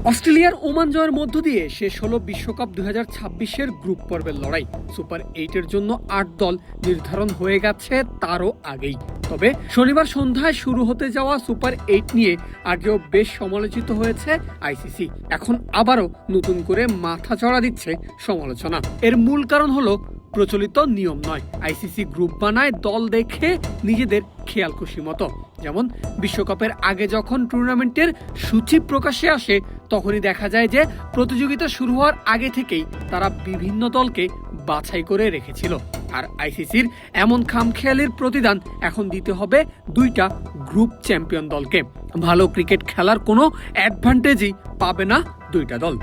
অস্ট্রেলিয়ার ওমান জয়ের মধ্য দিয়ে শেষ হলো বিশ্বকাপ 2026-এর গ্রুপ পর্বের লড়াই। সুপার 8-এর জন্য 8 দল নির্ধারণ হয়ে গেছে তারও আগেই। তবে শনিবার সন্ধ্যায় শুরু হতে যাওয়া সুপার 8 নিয়ে আগেও বেশ সমালোচিত হয়েছে আইসিসি। এখন আবারও নতুন করে মাথা চড়া দিচ্ছে সমালোচনা। এর মূল কারণ হলো প্রচলিত নিয়ম নয়। আইসিসি গ্রুপ বানায় দল দেখে নিজেদের খেয়াল খুশি মতো। যেমন বিশ্বকাপের আগে যখন টুর্নামেন্টের সূচি প্রকাশে আসে তখনই দেখা যায় যে প্রতিযোগিতা শুরু হওয়ার আগে থেকেই তারা বিভিন্ন দলকে বাছাই করে রেখেছিল। আর আইসিসির এমন খামখেয়ালির প্রতিদান এখন দিতে হবে দুইটা গ্রুপ চ্যাম্পিয়ন দলকে। ভালো ক্রিকেট খেলার কোনো অ্যাডভান্টেজই পাবে না দুইটা দল।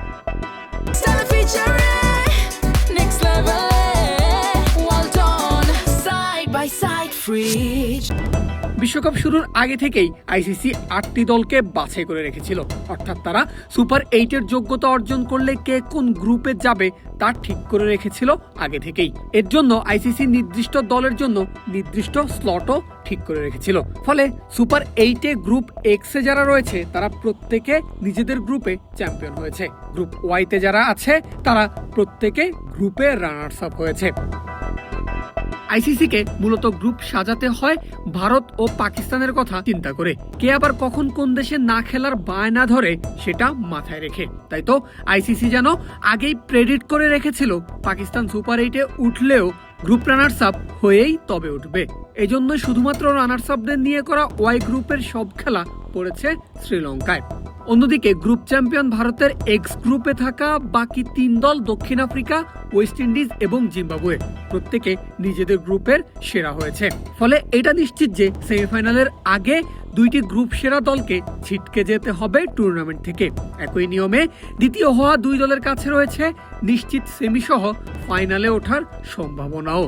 বিশ্বকাপ শুরুর আগে থেকেই আইসিসি 8টি দলকে বাছাই করে রেখেছিল। অর্থাৎ তারা সুপার 8-এর যোগ্যতা অর্জন করলে কে কোন গ্রুপে যাবে তা ঠিক করে রেখেছিল আগে থেকেই। এর জন্য আইসিসি নির্দিষ্ট দলের জন্য নির্দিষ্ট স্লটও ঠিক করে রেখেছিল। ফলে সুপার 8-এ গ্রুপ এক্সে যারা রয়েছে তারা প্রত্যেকে নিজেদের গ্রুপে চ্যাম্পিয়ন হয়েছে। গ্রুপ ওয়াইতে যারা আছে তারা প্রত্যেকে গ্রুপে রানার্স আপ হয়েছে। আইসিসিকে মূলত গ্রুপ সাজাতে হয় ভারত ও পাকিস্তানের কথা চিন্তা করে। কে আবার কখন কোন দেশে না খেলার বায়না ধরে সেটা মাথায় রেখে। তাই তো আইসিসি যেন আগেই প্রেডিক্ট করে রেখেছিল পাকিস্তান সুপার 8-এ উঠলেও গ্রুপ রানার্স আপ হয়েই তবে উঠবে। এজন্য শুধুমাত্র রানার্স আপদের নিয়ে করা ওয়াই গ্রুপের সব খেলা পড়েছে শ্রীলঙ্কায়। অন্যদিকে গ্রুপ চ্যাম্পিয়ন ভারতের এক্স গ্রুপে থাকা বাকি 3 দল দক্ষিণ আফ্রিকা, ওয়েস্ট ইন্ডিজ এবং জিম্বাবুয়ে প্রত্যেকে নিজেদের গ্রুপের সেরা হয়েছে। ফলে এটা নিশ্চিত যে সেমিফাইনালের আগে দুইটি গ্রুপ সেরা দলকে ছিটকে যেতে হবে টুর্নামেন্ট থেকে। একই নিয়মে দ্বিতীয় হওয়া 2 দলের কাছে রয়েছে নিশ্চিত সেমিসহ ফাইনালে ওঠার সম্ভাবনাও।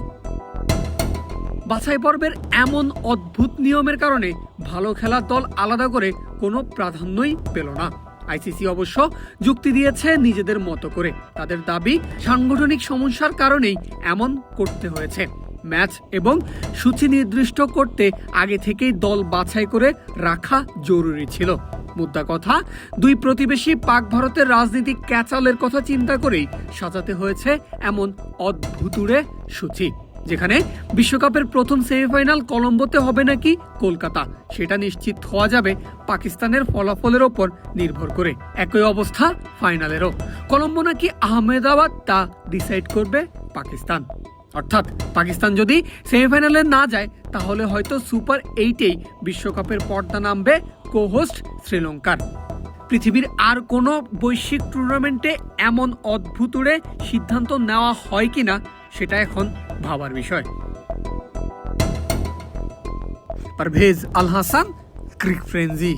বাছাই পর্বের এমন অদ্ভুত নিয়মের কারণে ভালো খেলার দল আলাদা করে কোনো প্রাধান্যই পেল না। আইসিসি অবশ্য যুক্তি দিয়েছে নিজেদের মতো করে। তাদের দাবি সাংগঠনিক সমস্যার কারণেই এমন করতে হয়েছে। ম্যাচ এবং সূচি নির্দিষ্ট করতে আগে থেকেই দল বাছাই করে রাখা জরুরি ছিল। মুদ্রা কথা, 2 প্রতিবেশী পাক ভারতের রাজনীতিক ক্যাচালের কথা চিন্তা করেই সাজাতে হয়েছে এমন অদ্ভুতুড়ে সূচি। যেখানে বিশ্বকাপের প্রথম সেমিফাইনাল কলম্বোতে হবে নাকি কলকাতা সেটা নিশ্চিত হওয়া যাবে পাকিস্তানের ফলাফলের ওপর নির্ভর করে। একই অবস্থা ফাইনালেরও। কলম্বো নাকি আহমেদাবাদ তা ডিসাইড করবে পাকিস্তান। অর্থাৎ পাকিস্তান যদি সেমিফাইনালে না যায় তাহলে হয়তো সুপার 8-এই বিশ্বকাপের পর্দা নামবে কো-হোস্ট শ্রীলঙ্কার। পৃথিবীর আর কোনো বৈশ্বিক টুর্নামেন্টে এমন অদ্ভুতুড়ে সিদ্ধান্ত নেওয়া হয় কিনা সেটা এখন ভাবার বিষয়। পারভেজ আল হাসান, ক্রিক ফ্রেঞ্জি।